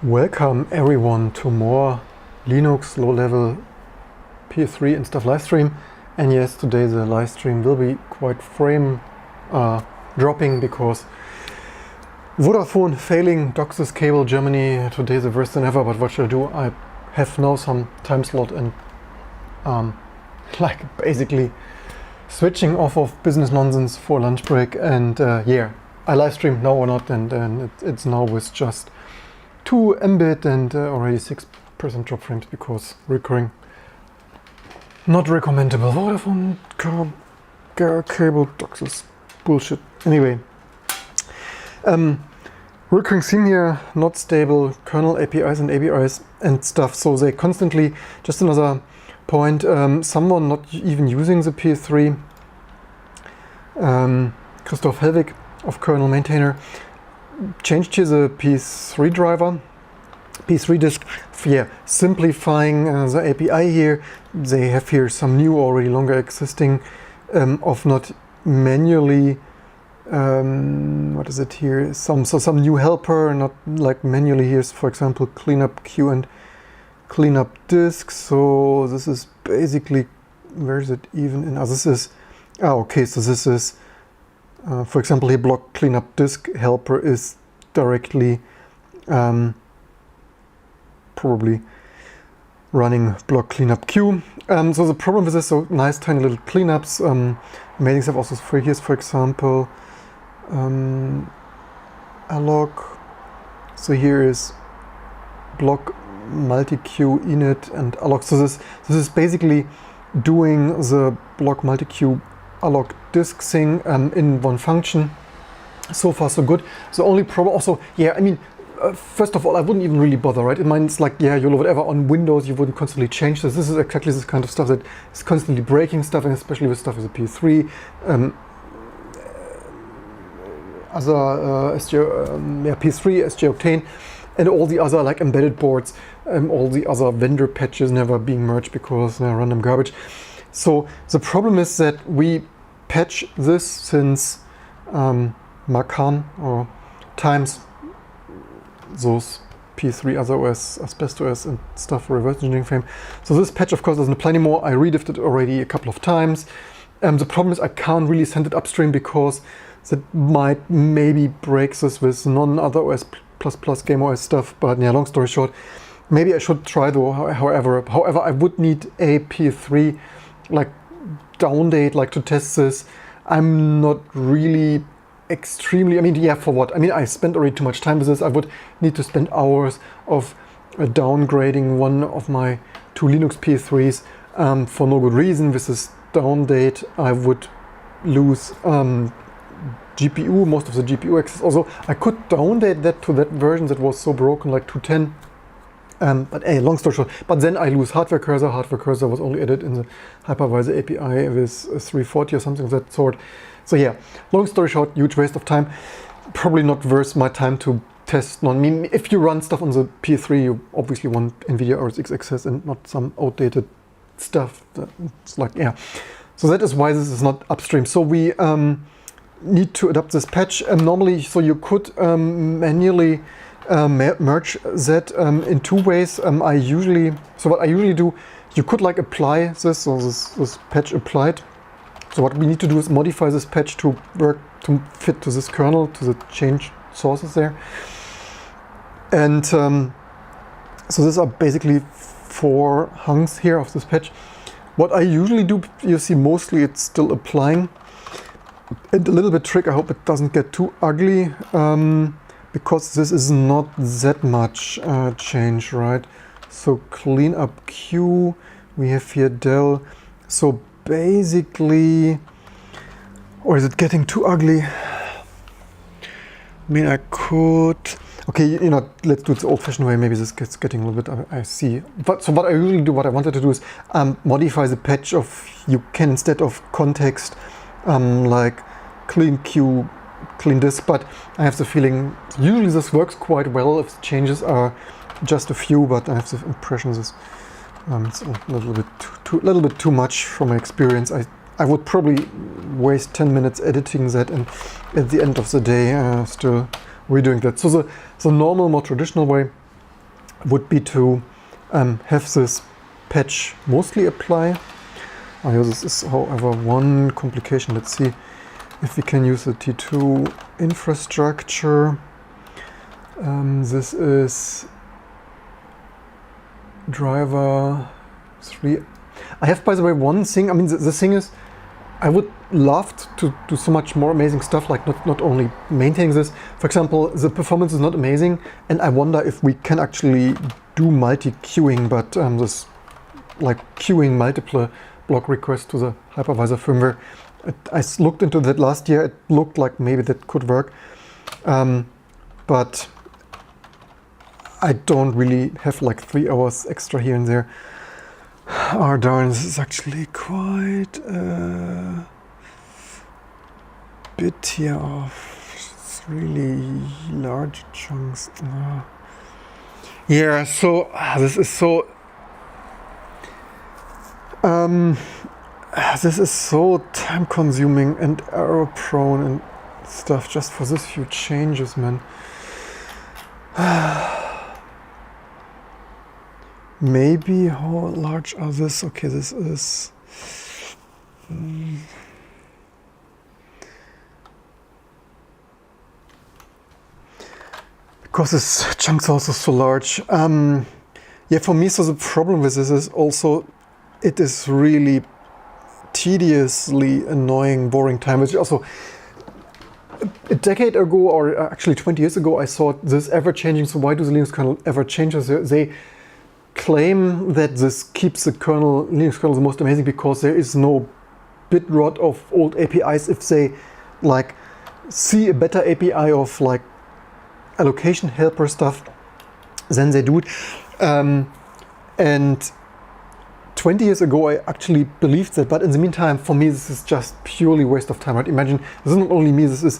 Welcome everyone to more Linux low-level PS3 and stuff live stream. And yes, today the live stream will be quite frame dropping because Vodafone failing DOCSIS cable Germany. Today is the worst than ever, but what should I do? I have now some time slot and like basically switching off of business nonsense for lunch break. And yeah, I live stream now or not, and it's now with just 2 Mbit and already 6% drop frames because recurring not recommendable. Vodafone cable DOCSIS bullshit. Anyway, recurring theme here, not stable kernel APIs and ABIs and stuff. So they constantly, just another point, someone not even using the PS3, Christoph Helwig of kernel maintainer, changed here the PS3 driver, PS3 disk, yeah, simplifying the API here. They have here some new, already longer existing, of not manually, what is it here? Some new helper, not like manually. Here's, for example, cleanup queue and cleanup disk. So this is basically, where is it even in? This is, okay. So this is. For example, here block cleanup disk helper is directly probably running block cleanup queue. So the problem with this, so nice tiny little cleanups. Amazing stuff also for here's, for example, alloc. So here is block multi-queue init and alloc. So this is basically doing the block multi-queue alloc disk thing in one function. So far so good. The only problem also, yeah, I mean, first of all, I wouldn't even really bother, right? It means like, yeah, you'll whatever on Windows, you wouldn't constantly change this. This is exactly this kind of stuff that is constantly breaking stuff, and especially with stuff with the PS3, other PS3, SJ Octane, and all the other like embedded boards, all the other vendor patches never being merged because they're random garbage. So the problem is that we patch this since Macan or times those PS3 other OS, asbestos and stuff, reverse engineering frame. So this patch of course doesn't apply anymore. I redifted already a couple of times. The problem is I can't really send it upstream because that might maybe break this with non-other OS plus game OS stuff. But yeah, long story short, maybe I should try though. However, I would need a PS3 like down date, like to test this. I'm not really extremely, I mean, yeah, for what? I mean, I spent already too much time with this. I would need to spend hours of downgrading one of my 2 Linux PS3s for no good reason. With this down date, I would lose GPU, most of the GPU access. Also, I could down date that to that version that was so broken, like 210. But hey, long story short, but then I lose hardware cursor. Hardware cursor was only added in the hypervisor API with 340 or something of that sort. So yeah, long story short, huge waste of time. Probably not worth my time to test. I mean, if you run stuff on the PS3, you obviously want NVIDIA RTX access and not some outdated stuff. It's like, yeah. So that is why this is not upstream. So we need to adapt this patch. Normally, so you could manually merge that in 2 ways. What I usually do, you could like apply this, so this patch applied. So what we need to do is modify this patch to work to fit to this kernel, to the change sources there. And so these are basically 4 hunks here of this patch. What I usually do, you see mostly it's still applying. And a little bit trick, I hope it doesn't get too ugly. Because this is not that much change, right? So clean up queue, we have here del. So basically, or is it getting too ugly? I mean, I could, okay, you know, let's do it the old-fashioned way. Maybe this gets getting a little bit, I see. But so what I usually do, what I wanted to do is modify the patch of, you can instead of context, like clean queue, clean disk, but I have the feeling usually this works quite well if the changes are just a few, but I have the impression this it's a little bit too much from my experience. I would probably waste 10 minutes editing that and at the end of the day still redoing that. So the normal, more traditional way would be to have this patch mostly apply. This is, however, one complication. Let's see if we can use the T2 infrastructure. This is driver 3. I have, by the way, one thing. I mean, the thing is, I would love to do so much more amazing stuff, like not only maintaining this. For example, the performance is not amazing, and I wonder if we can actually do multi-queuing, but this like queuing multiple block requests to the hypervisor firmware. I looked into that last year. It looked like maybe that could work, but I don't really have like 3 hours extra here and there. Oh darn, this is actually quite a bit here of really large chunks. Yeah, so this is so time consuming and error prone and stuff just for this few changes, man. Maybe how large are this? Okay, this is because this chunk's also so large. Yeah, for me, so the problem with this is also it is really tediously annoying, boring time. Which also a decade ago, or actually 20 years ago, I thought this ever-changing. So why do the Linux kernel ever changes? They claim that this keeps the Linux kernel the most amazing because there is no bit rot of old APIs. If they like see a better API of like allocation helper stuff, then they do it. And 20 years ago, I actually believed that, but in the meantime, for me, this is just purely waste of time. Right? Imagine, this is not only me, this is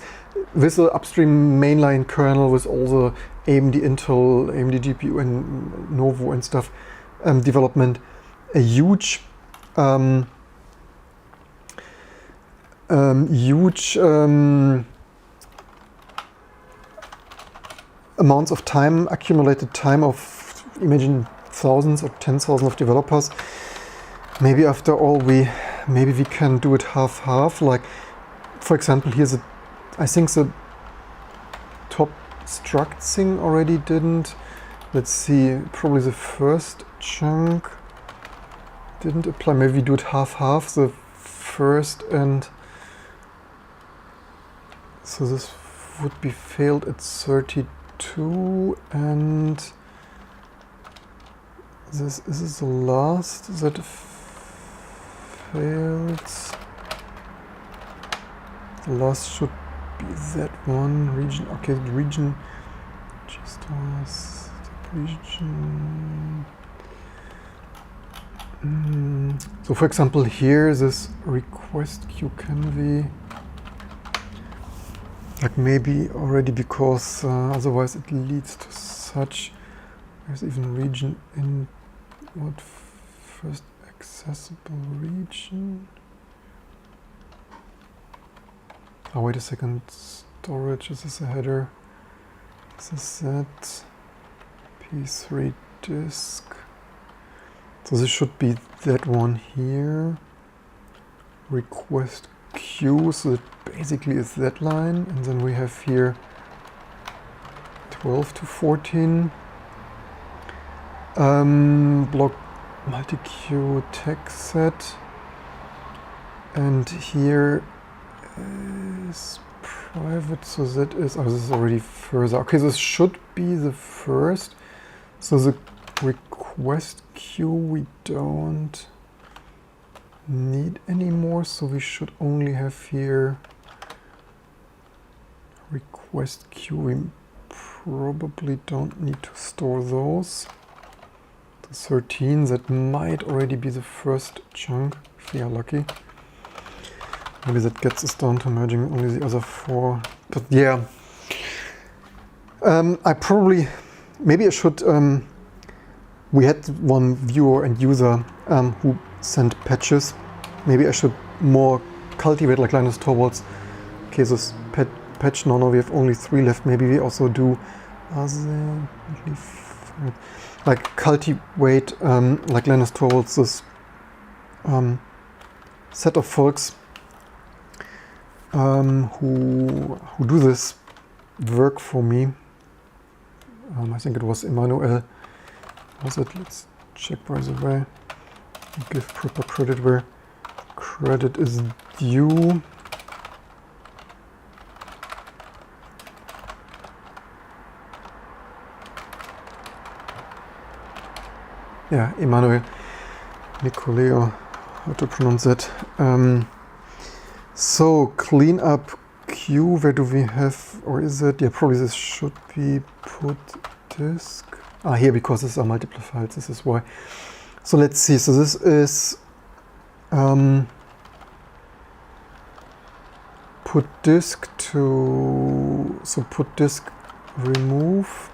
with the upstream mainline kernel with all the AMD Intel, AMD GPU and Novo and stuff development, a huge amounts of time, accumulated time of, imagine, thousands or 10,000 of developers. Maybe after all, maybe we can do it half-half. Like, for example, here's I think the top struct thing already didn't. Let's see, probably the first chunk didn't apply. Maybe we do it half-half, the first, and so this would be failed at 32, and this is the last that failed. The last should be that one region. Okay, the region just was region. So for example, here this request queue can be like maybe already, because otherwise it leads to such. There's even region in what first accessible region. Oh, wait a second. Storage, is this a header? This is that P3 disk. So this should be that one here. Request queue, so it basically is that line. And then we have here 12 to 14. Block multi-queue text set. And here is private, so that is, oh, this is already further. Okay, this should be the first. So the request queue we don't need anymore, so we should only have here request queue. We probably don't need to store those. The 13, that might already be the first chunk, if we are lucky. Maybe that gets us down to merging only the other 4. But yeah, I probably, maybe I should, we had one viewer and user who sent patches. Maybe I should more cultivate like Linus Torvalds. Okay, this patch, no, we have only 3 left. Maybe we also do, are there only like cultivate, like Linus Torvalds, this set of folks who do this work for me. I think it was Emmanuel. Was it? Let's check by the way. Give proper credit where credit is due. Yeah, Emmanuel Nicoleo, how to pronounce that. So clean up Q, where do we have, or is it? Yeah, probably this should be put disk. Here, because these are multiple files, this is why. So let's see, so this is put disk to, so put disk remove.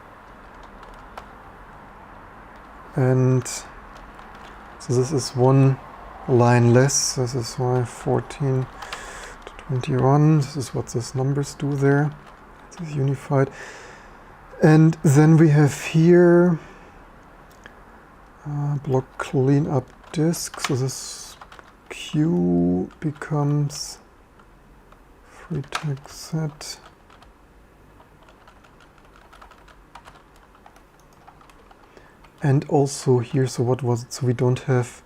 And so this is one line less. This is why 14 to 21. This is what these numbers do there. This is unified. And then we have here block clean up disk. So this Q becomes free text set. And also here, so what was it? So we don't have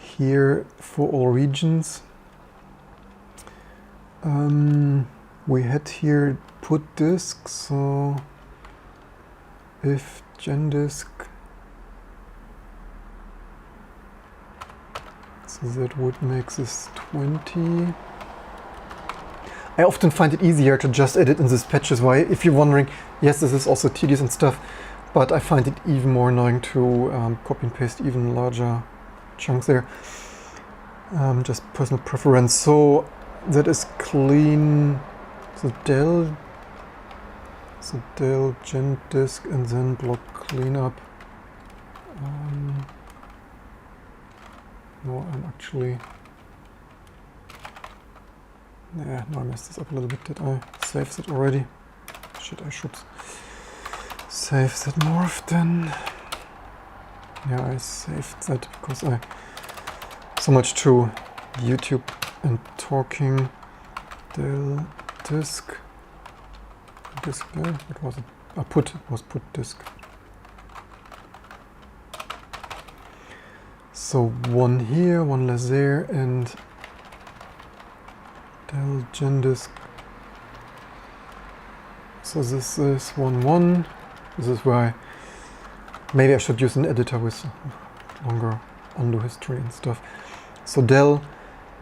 here for all regions. We had here put disk, so if gendisk, so that would make this 20. I often find it easier to just edit in these patches. Why? If you're wondering, yes, this is also tedious and stuff, but I find it even more annoying to copy and paste even larger chunks there. Just personal preference. So that is clean. So del gen disk and then block cleanup. No, I'm actually. Yeah, no, I messed this up a little bit. Did I save that already? Shit, I should save that more often. Yeah, I saved that because I so much to YouTube and talking. Del disk. Disk there. What was it? Put. It was put disk. So one here, one less there, and del gen disk. So this is 1.1. This is why maybe I should use an editor with longer undo history and stuff. So del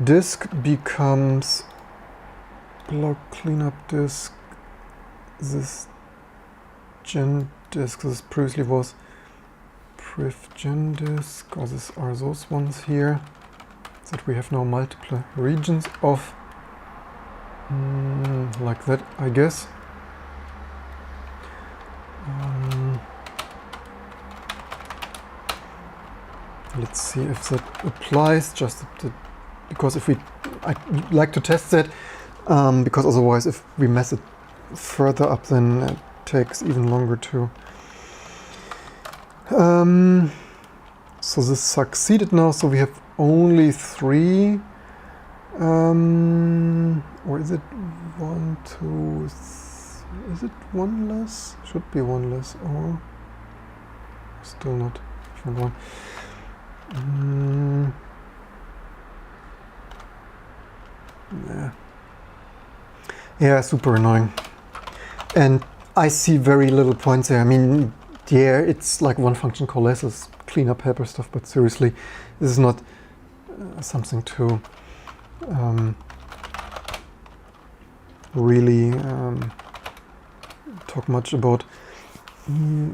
disk becomes block cleanup disk. This gen disk. This previously was priv gen disk. Or these are those ones here. That we have now multiple regions of. Like that, I guess. Let's see if that applies. Just because if I like to test that, because otherwise, if we mess it further up, then it takes even longer to. So this succeeded now. So we have only 3. Or is it 1, 2, is it 1 less? Should be 1 less, or still not different one. Yeah, super annoying. And I see very little points there. I mean, yeah, it's like one function call less is cleanup helper stuff, but seriously, this is not something to really talk much about.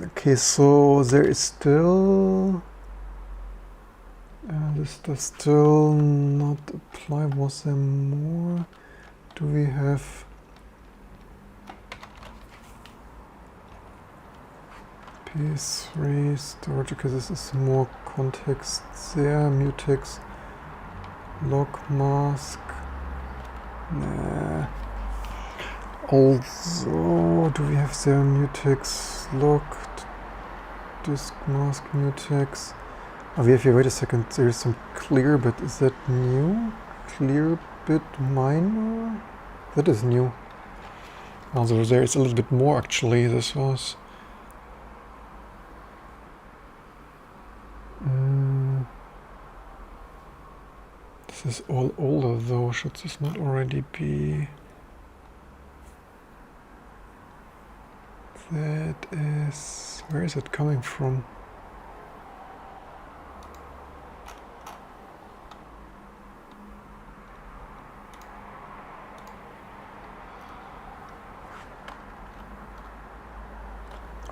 Okay, so there is still this does still not apply. Was there more? Do we have PS3 storage? Okay, this is more context there. Mutex log mask. Nah. Also, do we have there mutex locked? Disk mask mutex. Oh, we have here, wait a second, there's some clear bit. Is that new? Clear bit minor? That is new. Also, there is a little bit more actually. This was. This is all older though. Should this not already be? That is. Where is it coming from?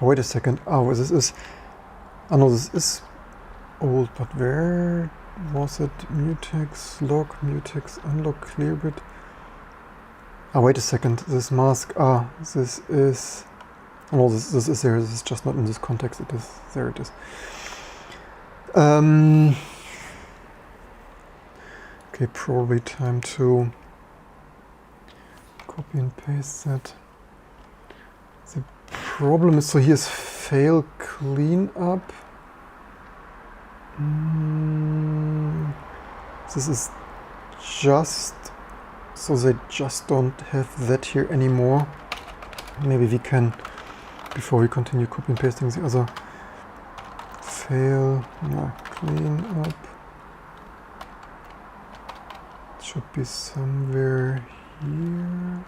Oh, wait a second. Oh, this is. I know this is old, but where was it? Mutex lock, mutex unlock, clear bit. Oh, wait a second. This mask. Ah, this is. Oh, no, this is there. This is just not in this context. It is there. It is. Okay, probably time to copy and paste that. The problem is, so here's fail cleanup. This is just so they just don't have that here anymore. Maybe we can, before we continue copy and pasting the other, fail clean up. It should be somewhere here.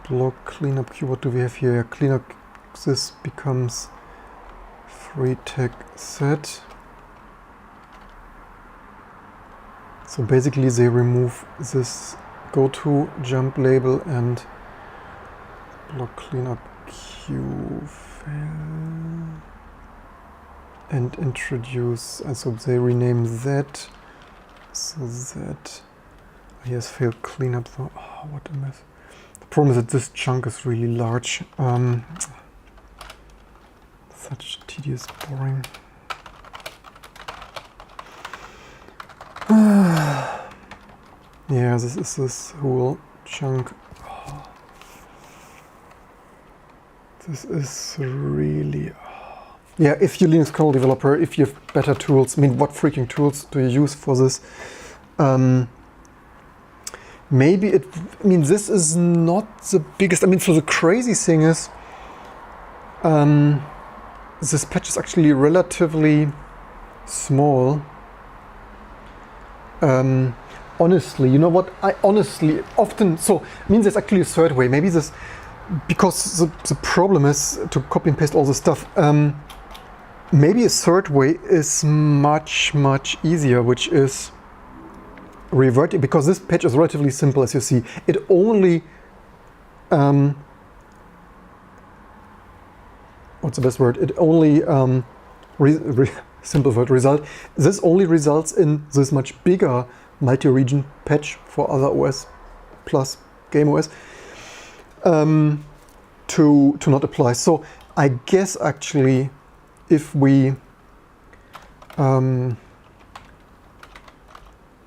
Block cleanup queue. What do we have here? Cleanup. This becomes free tag set. So basically they remove this go to jump label and block cleanup queue fail and introduce, so they rename that so that here's fail cleanup. So, oh, what a mess. The problem is that this chunk is really large. Such tedious, boring. Yeah, this is this whole chunk. Oh. This is really. Oh. Yeah, if you're Linux kernel developer, if you have better tools, I mean, what freaking tools do you use for this? Maybe it. I mean, this is not the biggest. I mean, so the crazy thing is. This patch is actually relatively small. Honestly, you know what? I honestly often, so means there's actually a third way. Maybe this, because the problem is to copy and paste all the stuff. Maybe a third way is much easier, which is reverting, because this patch is relatively simple, as you see. It only what's the best word? It only simple word result. This only results in this much bigger multi-region patch for other OS plus game OS to not apply. So I guess actually if we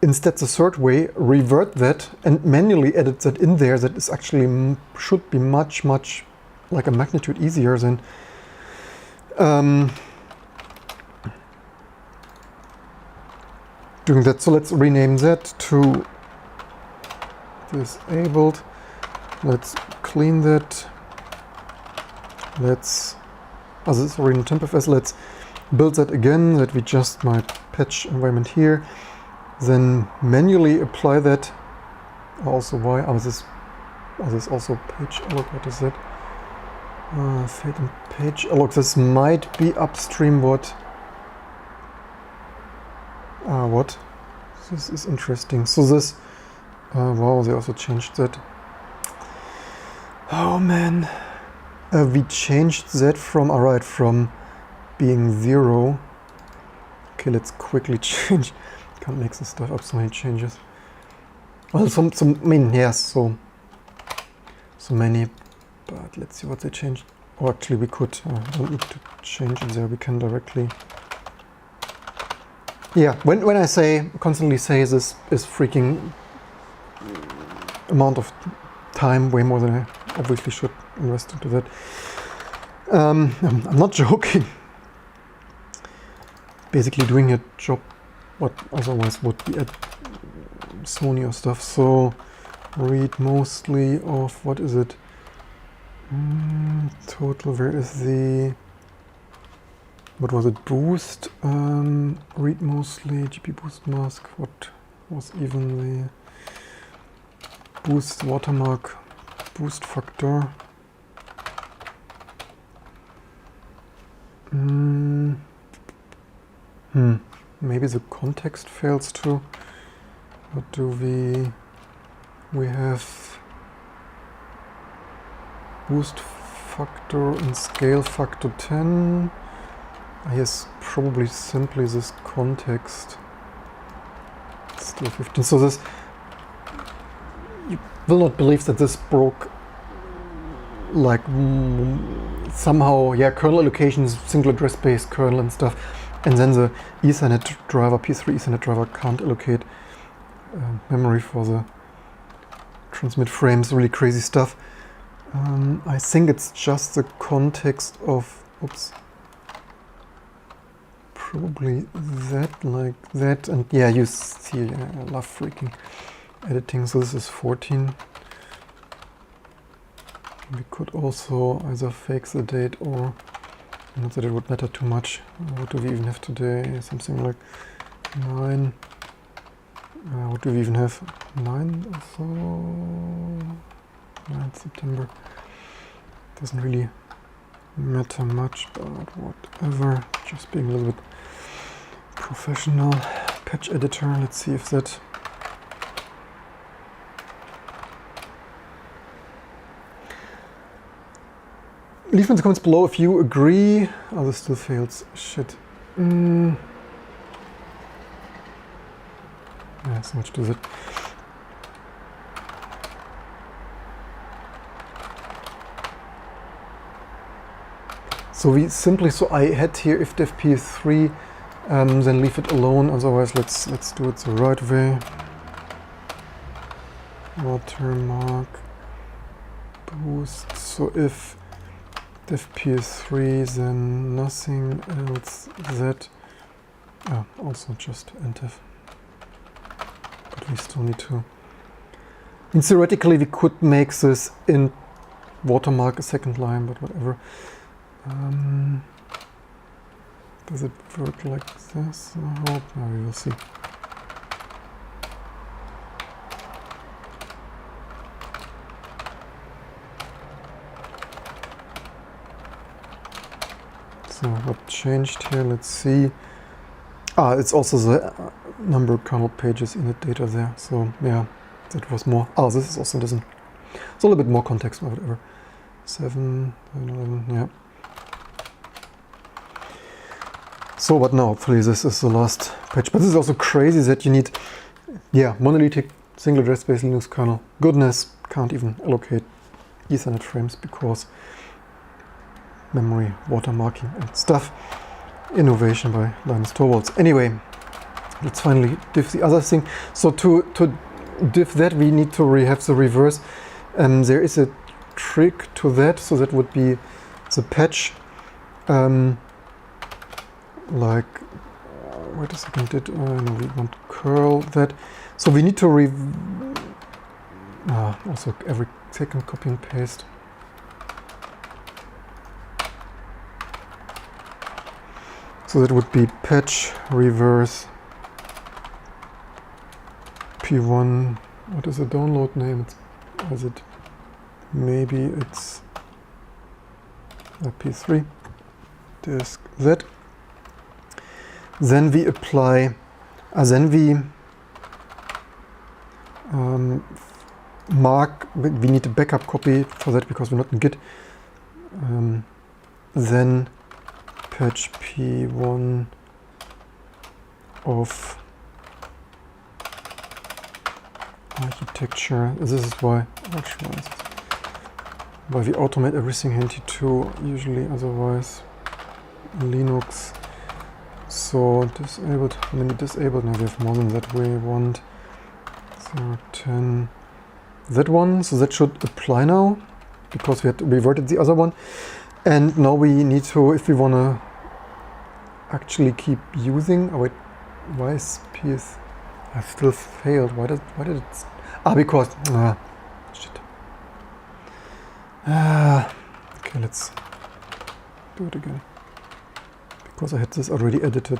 instead the third way revert that and manually edit that in there, that is actually should be much like a magnitude easier than doing that. So let's rename that to disabled. Let's clean that. Let's, as it's already in tempfs, let's build that again, that we just my patch environment here. Then manually apply that. Also, why? Oh, this also page alloc. What is that? Fade and page alloc. This might be upstream. What? What? This is interesting. So this. Wow, they also changed that. Oh man. We changed that from, alright, from being 0. Okay, let's quickly change. Can't make this stuff up, so many changes. Well, some I mean, yes, so many, but let's see what they changed. Or actually we could, don't need to change it there, we can directly. Yeah, when I say, constantly say this is freaking amount of time, way more than I obviously should invest into that. I'm not joking. Basically doing a job what otherwise would be at Sony or stuff. So read mostly of, what is it? Total, where is the, what was it, boost? Read mostly, GP boost mask, what was even the boost watermark, boost factor? Maybe the context fails too. What do we have boost factor and scale factor 10. Yes, probably simply this context. Still 15. So this, you will not believe that this broke like somehow, yeah, kernel allocations, single address based kernel and stuff, and then the Ethernet driver, PS3 Ethernet driver can't allocate memory for the transmit frames, really crazy stuff. I think it's just the context of, oops, probably that, like that, and yeah, you see, I love freaking editing. So this is 14. We could also either fake the date or, not that it would matter too much. What do we even have today? Something like 9. What do we even have? 9 or so? 9th September. Doesn't really matter much, but whatever. Just being a little bit professional. Patch editor, let's see if that. Leave in the comments below if you agree. Oh, this still fails. Shit. Yeah, so much to that. So we simply, so I had here if def PS3, then leave it alone. Otherwise, let's do it the right way. Watermark boost. So if def PS3, then nothing else that. Also just ntf. But we still need to. And theoretically, we could make this in watermark a second line, but whatever. Does it work like this? I hope. No, we will see. So what changed here? Let's see. It's also the number of kernel pages in the data there. So yeah, that was more. This is also doesn't. It's a little bit more context or whatever. 7, 11, yeah. So, but now, hopefully this is the last patch. But this is also crazy that you need, yeah, monolithic single address based Linux kernel. Goodness, can't even allocate Ethernet frames because memory watermarking and stuff. Innovation by Linus Torvalds. Anyway, let's finally diff the other thing. So to diff that, we need to have the reverse. There is a trick to that. So that would be the patch. Like, wait a second, no, we want curl that. So we need to also every second copy and paste. So that would be patch reverse P1. What is the download name? Is it? Maybe it's P3 disk Z. Then we apply. Then we mark. We need a backup copy for that because we're not in Git. Then patch P1 of architecture. This is why we automate everything in T2 usually, otherwise Linux. So disabled, how many disabled? Now we have more than that. We want 0, 10, that one, so that should apply now, because we had reverted the other one. And now we need to, if we want to actually keep using, oh wait, why is PS, I still failed, why did it, because, shit. Okay, let's do it again, because I had this already edited.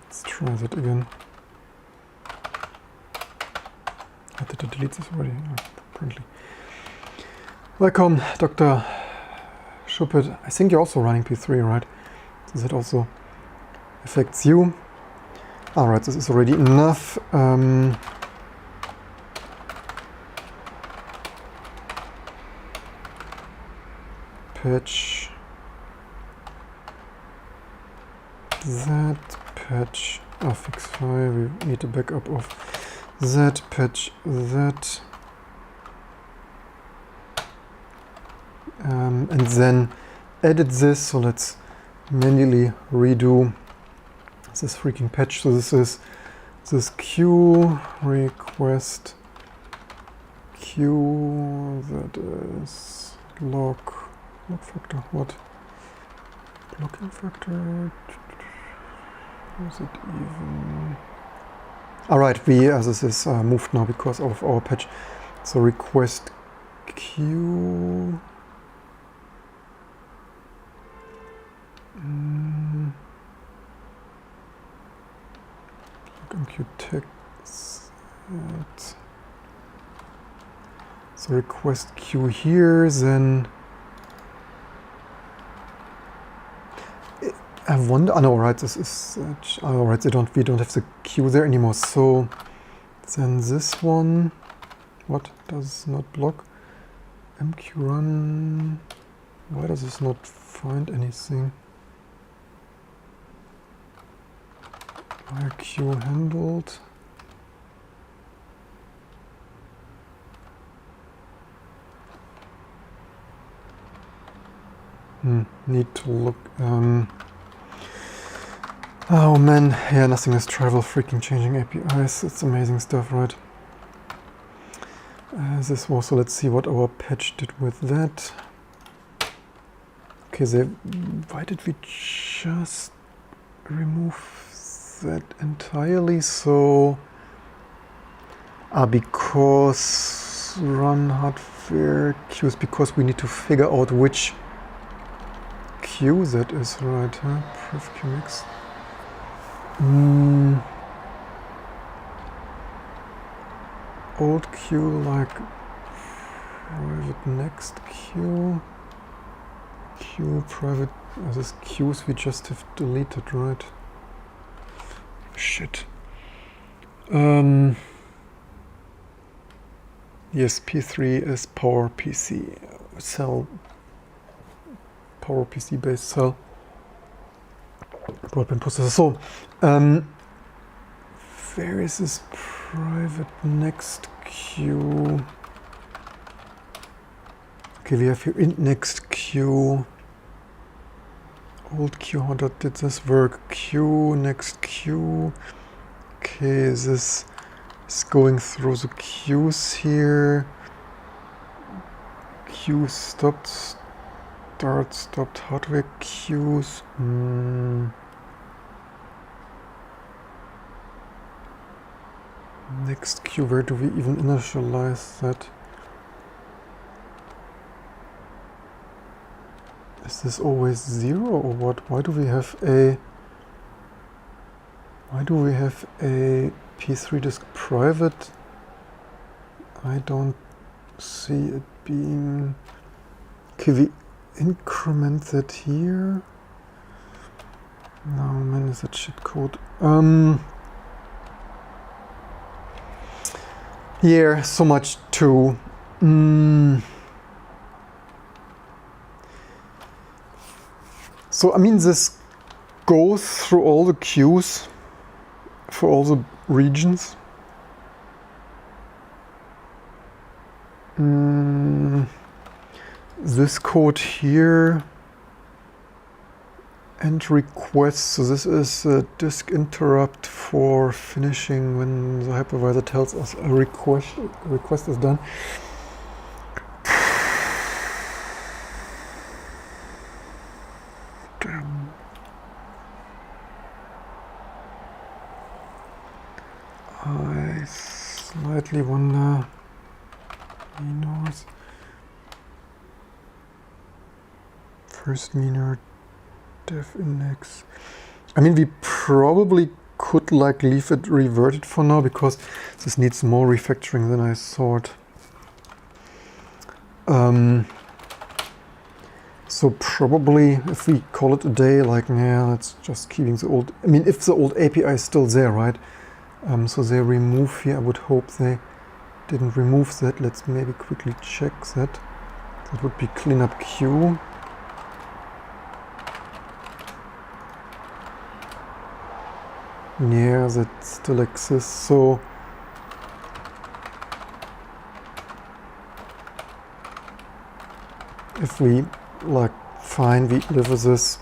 Let's try that again. Did I delete this already? Oh, apparently. Welcome, Dr. Schuppert. I think you're also running P3, right? So that also affects you. Alright, this is already enough. Patch that, patch fix file, we need a backup of that, patch that, and then edit this. So let's manually redo this freaking patch. So this is this q request q, that is log factor, what? Blocking factor? Is it even? Alright, this is moved now because of our patch. So request q. Q text. So request q here, then I wonder. Oh no, right. This is right. We don't have the queue there anymore. So then this one, what does not block? MQ run. Why does this not find anything? Why queue handled? Need to look. Oh man, yeah, nothing is travel, freaking changing APIs, it's amazing stuff, right? This was, so let's see what our patch did with that. Okay, why did we just remove that entirely? So, because run hardware queues, because we need to figure out which queue that is, right? Huh? Pref qmix. Old queue, like private next queue, private, this queues we just have deleted, right? Shit. Yes, P3 is PowerPC cell, PowerPC based cell broadband processor. So, where is this private next queue? Okay, we have here int next queue. Old queue, how did this work? Queue, next queue. Okay, this is going through the queues here. Queue stopped, stopped hardware queues. Next queue, where do we even initialize that? Is this always 0 or what? Why do we have a P3 disk private? I don't see it being. Okay, we increment that here. No, man, is that shit code? Yeah, so much to. So I mean, this goes through all the queues for all the regions. This code here And request, so this is a disk interrupt for finishing when the hypervisor tells us a request is done. Damn. I slightly wonder, minors, first minor dev index. I mean, we probably could like leave it reverted for now because this needs more refactoring than I thought. So probably if we call it a day, like, yeah, that's just keeping the old, I mean, if the old API is still there, right? So they remove here, I would hope they didn't remove that. Let's maybe quickly check that. That would be cleanup queue. Yeah, that still exists, so if we like, fine, we live with this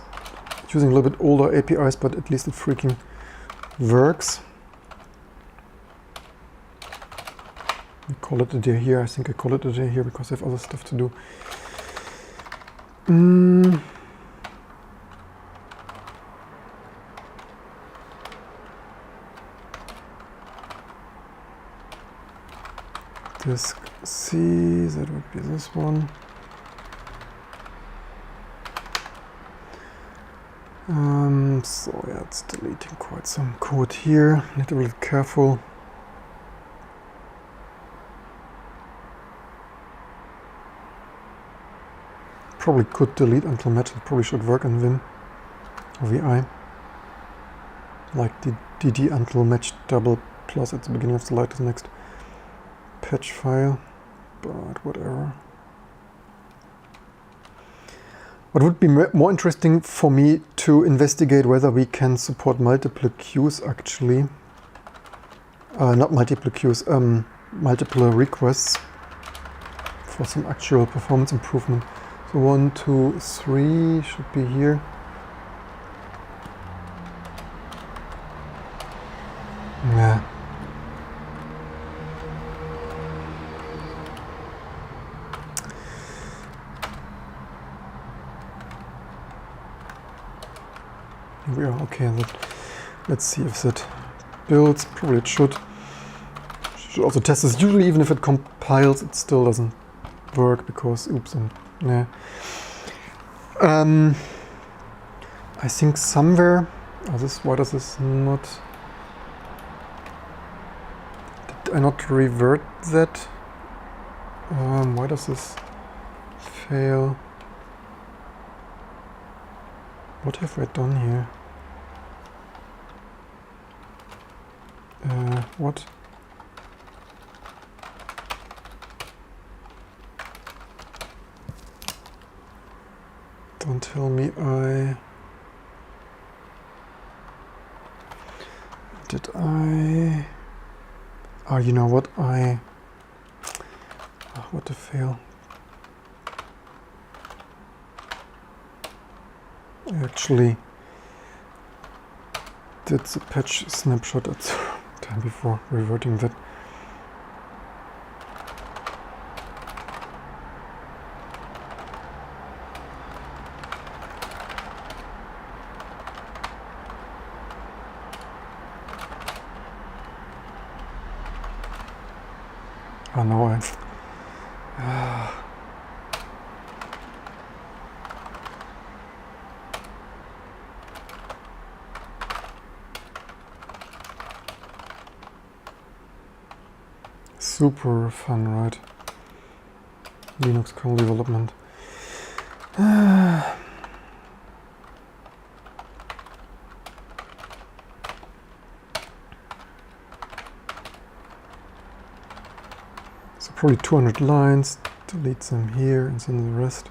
using a little bit older APIs, but at least it freaking works. We call it a day here. I think I call it a day here because I have other stuff to do. Disk C, that would be this one. So yeah, it's deleting quite some code here. Need to be careful. Probably could delete until match. It probably should work in Vim or VI. Like the dd until match double plus at the beginning of the latest next patch file, but whatever. What would be more interesting for me to investigate whether we can support multiple queues actually. Not multiple queues, multiple requests for some actual performance improvement. So 1, 2, 3 should be here. Yeah. Here we are. Okay, let's see if that builds. Probably it should. Should also test this. Usually, even if it compiles, it still doesn't work because oops and yeah. I think somewhere. Oh, why does this not? Did I not revert that? Why does this fail? What have I done here? What? Don't tell me did I... Oh, you know what? What a fail. I actually did the patch snapshot at the time before reverting that. Oh no, super fun, right? Linux kernel development. So probably 200 lines, delete them here and send the rest.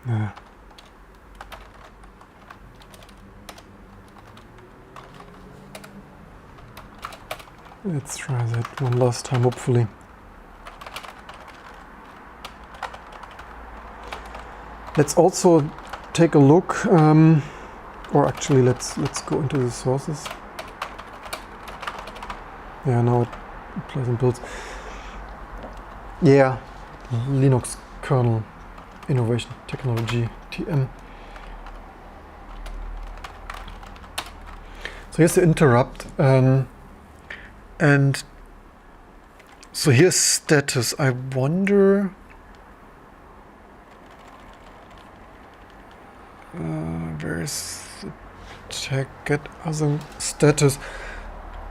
Yeah. Let's try that one last time, hopefully. Let's also take a look, or actually let's go into the sources. Yeah, now it applies and builds. Yeah, Linux kernel innovation technology TM. So here's the interrupt, and so here's status. I wonder. Where's the check get other status?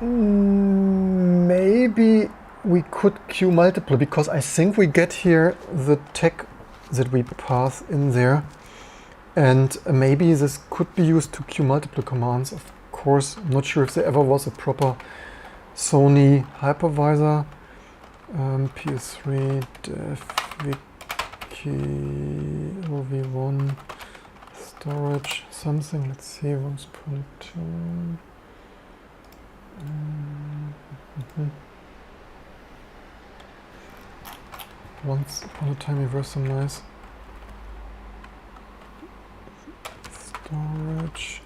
Maybe we could queue multiple, because I think we get here the tag that we pass in there, and maybe this could be used to queue multiple commands. Of course, I'm not sure if there ever was a proper Sony hypervisor. PS3 dev wiki LV1 storage something. Let's see, once upon a time. Once upon a time, we were some nice storage.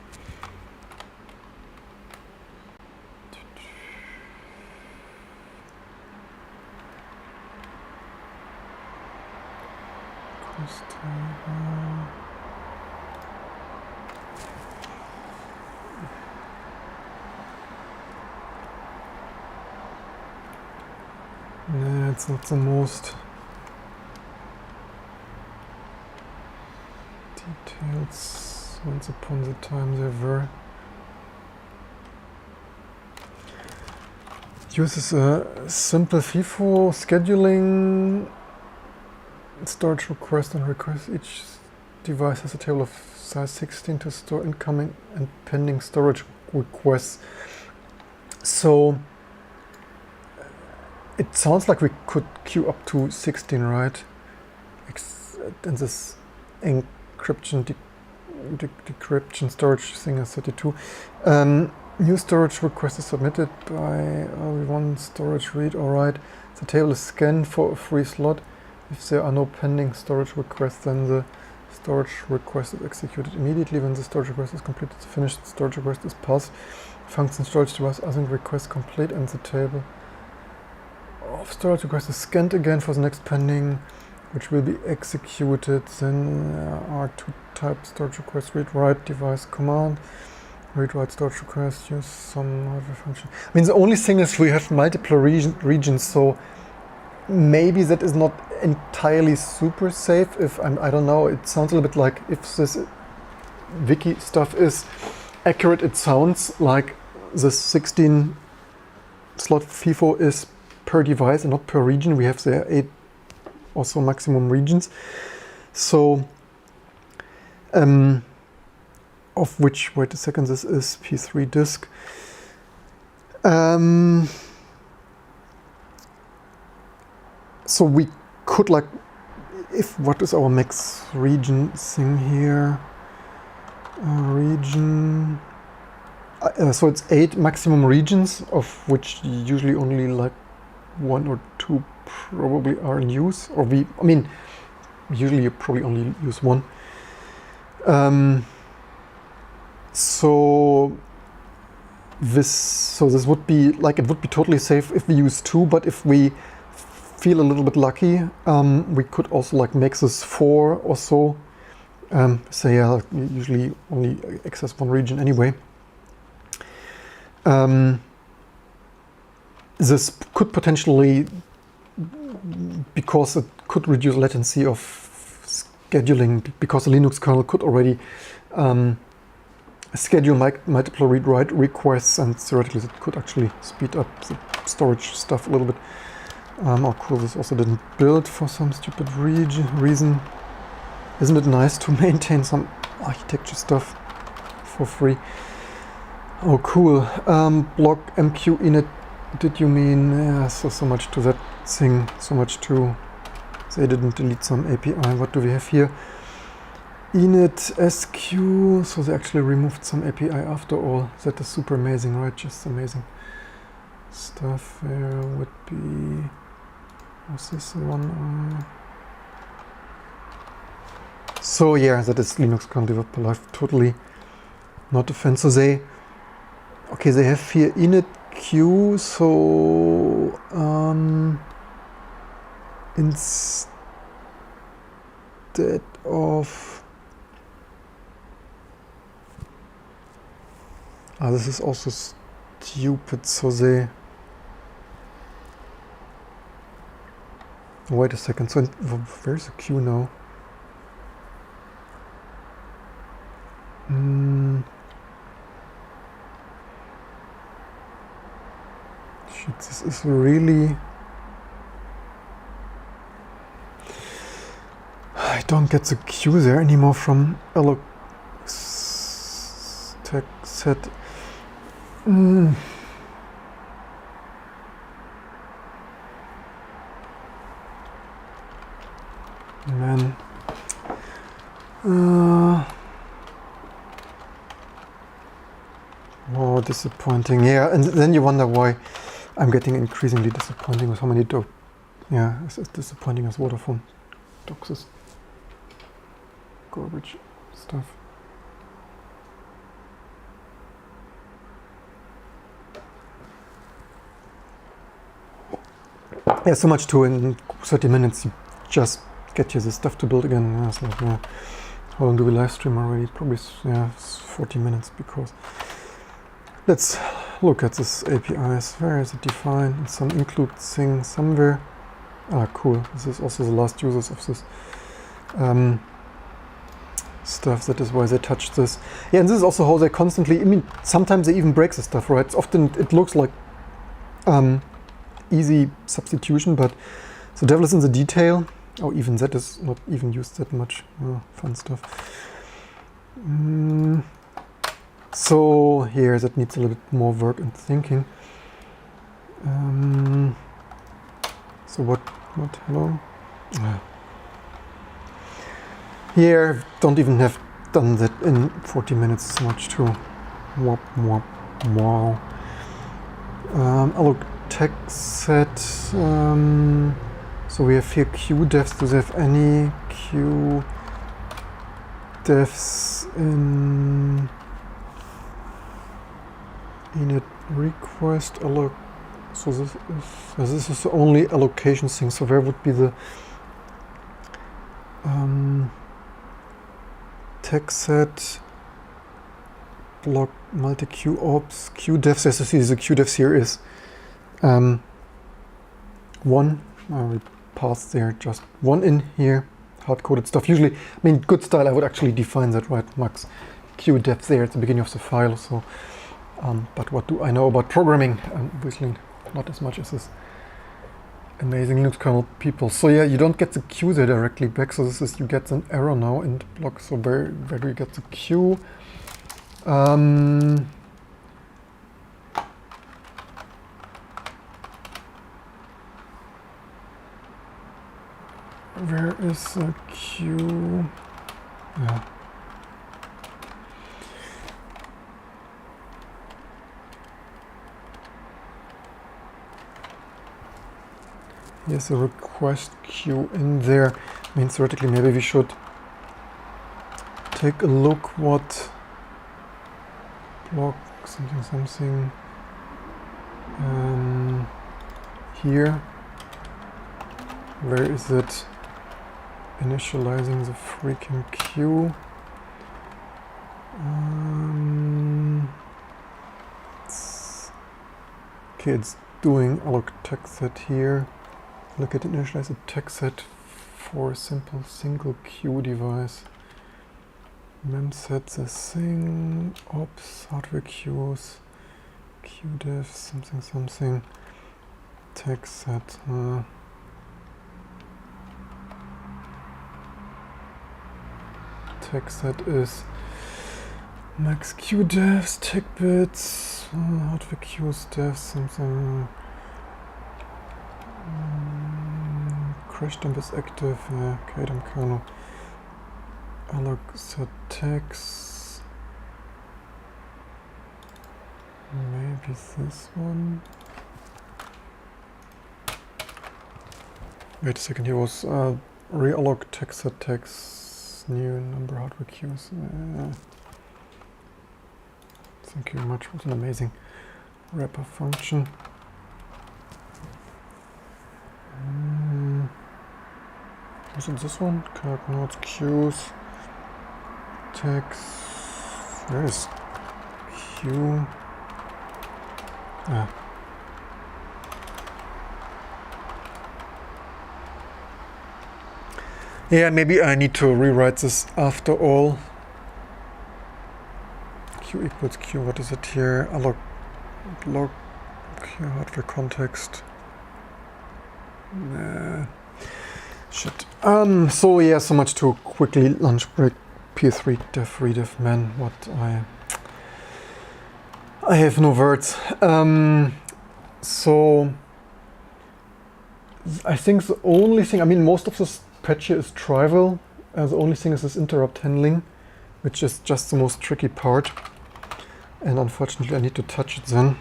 Nah, it's not the most details. Once upon the time there were. It uses a simple FIFO scheduling storage request and request. Each device has a table of size 16 to store incoming and pending storage requests. So it sounds like we could queue up to 16, right? And this encryption, decryption storage thing is 32. New storage request is submitted by one storage read. Alright, the table is scanned for a free slot. If there are no pending storage requests, then the storage request is executed immediately. When the storage request is completed, the finished storage request is passed. Function storage device async request complete, and the table of storage request is scanned again for the next pending, which will be executed. Then there are two types: storage request read write device command. Read write storage request, use some hardware function. I mean, the only thing is we have multiple regions, so maybe that is not entirely super safe. If I don't know, it sounds a little bit like, if this wiki stuff is accurate, it sounds like the 16 slot FIFO is per device and not per region. We have there 8 also maximum regions. So of which, wait a second, this is P3 disk. So we could, like, if what is our max region thing here? Region. So it's 8 maximum regions, of which usually only like 1 or 2 probably are in use. Or I mean, usually you probably only use 1. So this would be like, it would be totally safe if we use 2, but if we feel a little bit lucky, we could also like make this 4 or so. So yeah, we usually only access 1 region anyway. This could potentially, because it could reduce latency of scheduling, because the Linux kernel could already schedule multiple read-write requests, and theoretically it could actually speed up the storage stuff a little bit. Oh cool, this also didn't build for some stupid reason. Isn't it nice to maintain some architecture stuff for free? Oh cool, block MQ init, did you mean? Yeah, so much to that thing, so much to, they didn't delete some API. What do we have here? init sq, so they actually removed some API after all. That is super amazing, right? Just amazing stuff. There would be, what's this one? So yeah, that is Linux kernel developer life, totally not a fan. So they have here init q, so instead of this is also stupid, so they wait a second, so where's the q now? Shit, this is really, I don't get the queue there anymore from alloc tech set. Man. Oh, disappointing. Yeah, and then you wonder why I'm getting increasingly disappointing with how many yeah, it's as disappointing as Vodafone docs is garbage stuff. Yeah, so much to in 30 minutes you just get you the stuff to build again. Yeah, it's like, yeah. How long do we live stream already? Probably, yeah, 40 minutes, because let's look at this APIs. Where is it defined? Some include thing somewhere. Ah, cool. This is also the last users of this stuff. That is why they touch this. Yeah, and this is also how they constantly, I mean, sometimes they even break the stuff, right? Often it looks like easy substitution, but the devil is in the detail. Oh, even that is not even used that much. Oh, fun stuff. So here that needs a little bit more work and thinking. So what, hello? Here, don't even have done that in 40 minutes, so much too. Wow. Alloc text set. So we have here qdefs. Do they have any qdefs in init request alloc? So this is the only allocation thing. So where would be the text set block multi q ops qdefs? As you see, the qdefs here is one. We passed there just one in here, hard-coded stuff. Usually, I mean, good style, I would actually define that, right? Max qdef there at the beginning of the file. So, but what do I know about programming? Obviously, not as much as this amazing Linux kernel people. So yeah, you don't get the Q there directly back. So this is, you get an error now in the block. So where do you get the Q? Where is the Q? Yeah. Here's a request queue in there. I mean, theoretically, maybe we should take a look what block something here. Where is it initializing the freaking queue? Okay, it's doing alloc text set here. Look at initialize a text set for a simple single queue device. Mem set the thing, ops, hardware queues, qdef, something, text set. Text set is max qdefs, tech bits, hardware queues, def, something. Crash dump is active, kdem kernel. Alloc set tags. Maybe this one. Wait a second, here was realloc text set tags, new number hardware queues. Thank you very much. What an amazing wrapper function. Was it this one? Card nodes, queues, tags. Where is queue? Yeah, maybe I need to rewrite this after all. Q equals Q, what is it here? Alloc log Q hardware context. Nah. Shit. So yeah, so much to quickly lunch break PS3 dev redef, man. What I have no words. So I think the only thing, I mean, most of this patch here is trivial. The only thing is this interrupt handling, which is just the most tricky part. And unfortunately I need to touch it then.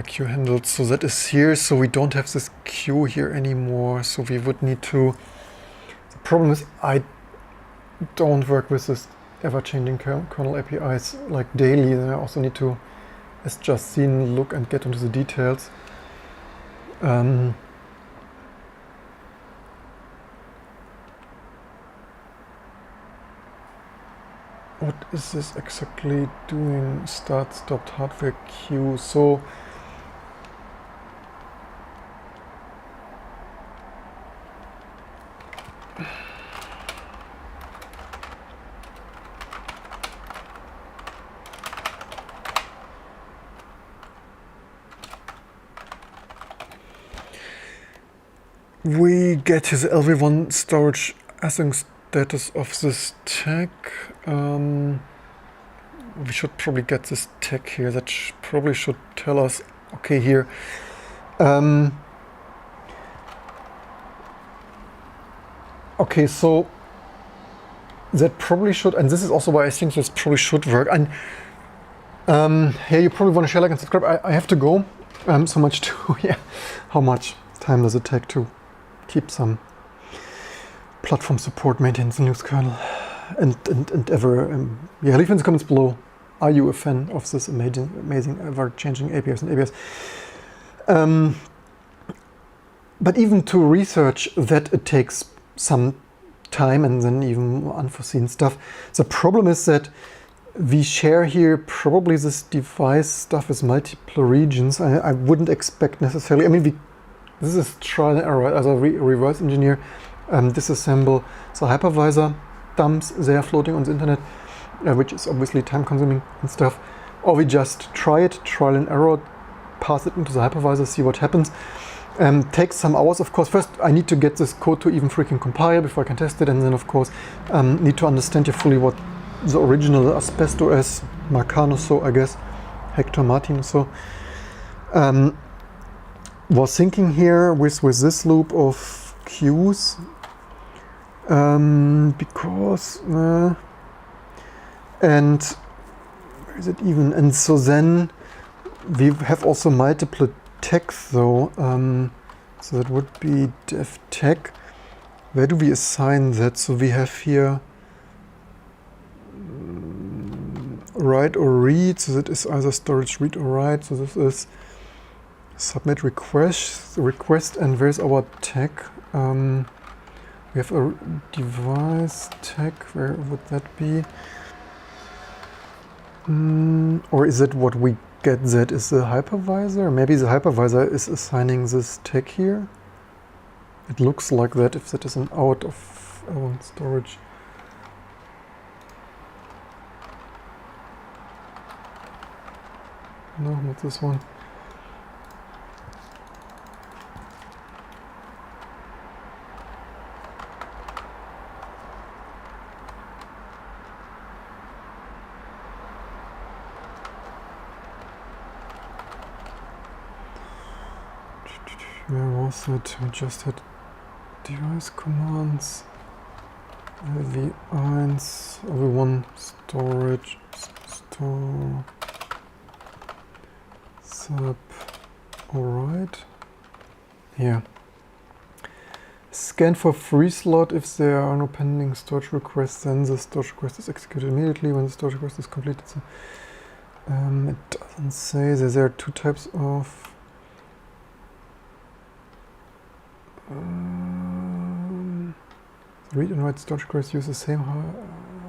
Queue handles, so that is here, so we don't have this queue here anymore, so we would need to... The problem is I don't work with this ever-changing kernel APIs like daily, then I also need to, as just seen, look and get into the details. What is this exactly doing? Start, stopped hardware queue, so... We get his LV1 storage async status of this tag. We should probably get this tag here. That probably should tell us, okay, here. Okay, so that probably should, and this is also why I think this probably should work. And here you probably want to share, like, and subscribe. I have to go. So much to, yeah. How much time does it take to keep some platform support, maintain the Linux kernel, and ever, yeah, leave in the comments below. Are you a fan of this amazing ever-changing APIs and APIs? But even to research that, it takes some time and then even unforeseen stuff. The problem is that we share here probably this device stuff with multiple regions. I wouldn't expect necessarily, I mean, this is trial and error as a reverse engineer, disassemble the hypervisor dumps they are floating on the internet, which is obviously time consuming and stuff. Or we just try it, trial and error, pass it into the hypervisor, see what happens. Takes some hours, of course. First, I need to get this code to even freaking compile before I can test it, and then, of course, need to understand here fully what the original Asbesto is, Marcano, so I guess, Hector Martin, so. Was thinking here with this loop of queues, because, and where is it even? And so then we have also multiple tags though, so that would be dev tag. Where do we assign that? So we have here write or read, so that is either storage read or write, so this is submit request, and where's our tag? We have a device tag, where would that be? Or is it what we get that is the hypervisor? Maybe the hypervisor is assigning this tag here. It looks like that if that is an out of storage. No, not this one. Where was it? We just had device commands. LV1, LV1 storage, store, sub, alright. Yeah. Scan for free slot. If there are no pending storage requests, then the storage request is executed immediately when the storage request is completed. So, it doesn't say that there are two types of read and write storage requests use the same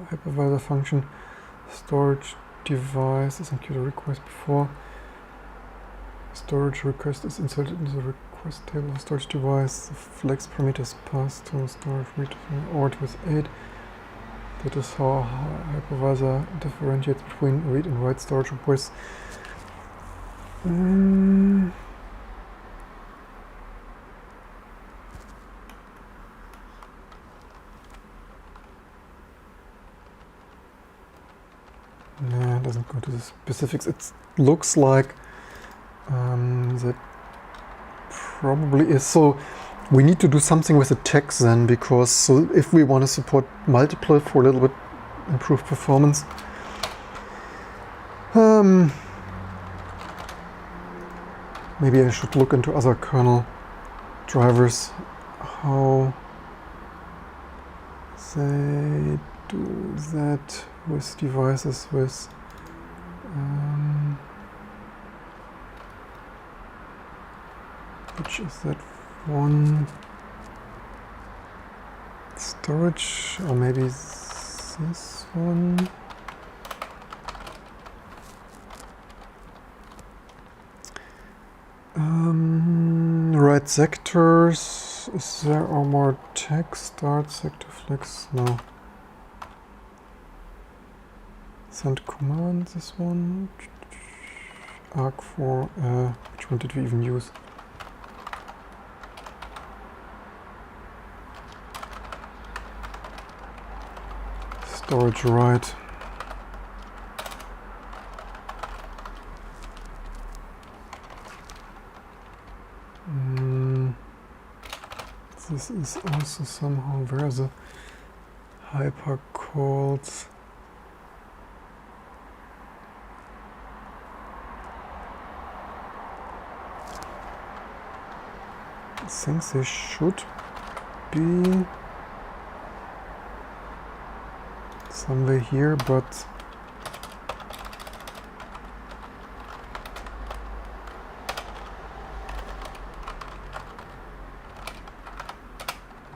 hypervisor function. Storage device is included a request before storage request is inserted into the request table of storage device. The flex parameters passed to storage read or with 8. That is how hypervisor differentiates between read and write storage requests. No, it doesn't go to the specifics. It looks like that probably is. So we need to do something with the text then, because so if we want to support multiple for a little bit improved performance, maybe I should look into other kernel drivers, how they do that with devices with which is that one? Storage, or maybe this one? Right sectors, is there or more text? Start sector flex, no. Send command, this one. Arc for, which one did we even use? Storage write. This is also somehow where the hypercalls. I think they should be somewhere here, but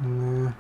nah.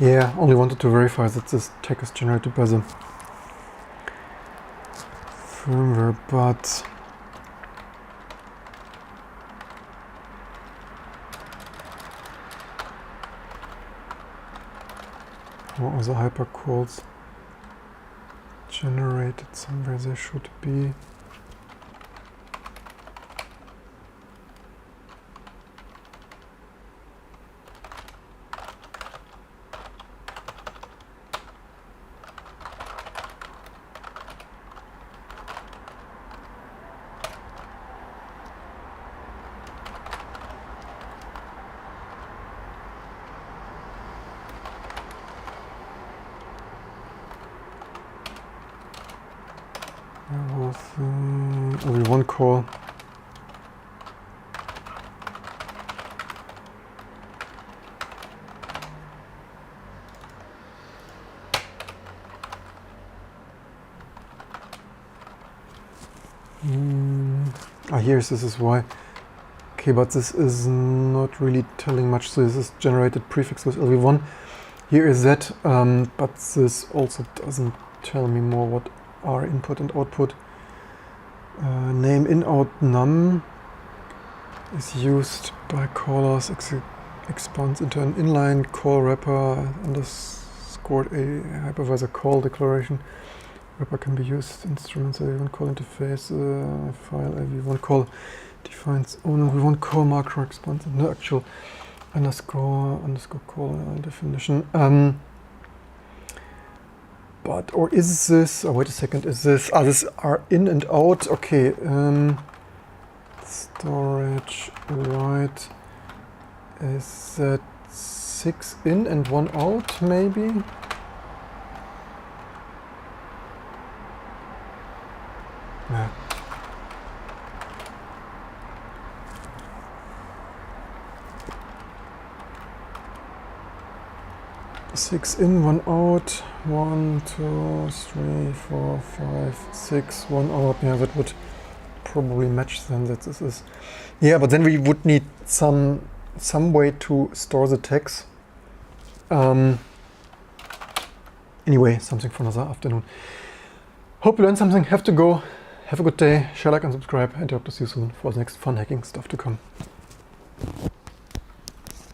Yeah, only wanted to verify that this tag is generated by the firmware, but how are the hypercalls generated? Somewhere they should be. There was only one call. Here's this is why. Okay, but this is not really telling much. So this is generated prefix with LV1. Here is that, but this also doesn't tell me more what are input and output. name in out num is used by callers, expands into an inline call wrapper underscored a hypervisor call declaration. Wrapper can be used instruments v1 call interface file v1 call defines owner v1 call marker expands into actual underscore call definition. But, or is this, oh wait a second, is this, this are in and out, okay, storage write, is that 6 in and 1 out, maybe? Yeah. Six in, 1 out, 1, 2, 3, 4, 5, 6, 1 out. Yeah, that would probably match then that this is. Yeah, but then we would need some way to store the tags. Anyway, something for another afternoon. Hope you learned something. Have to go. Have a good day. Share, like, and subscribe. And I hope to see you soon for the next fun hacking stuff to come.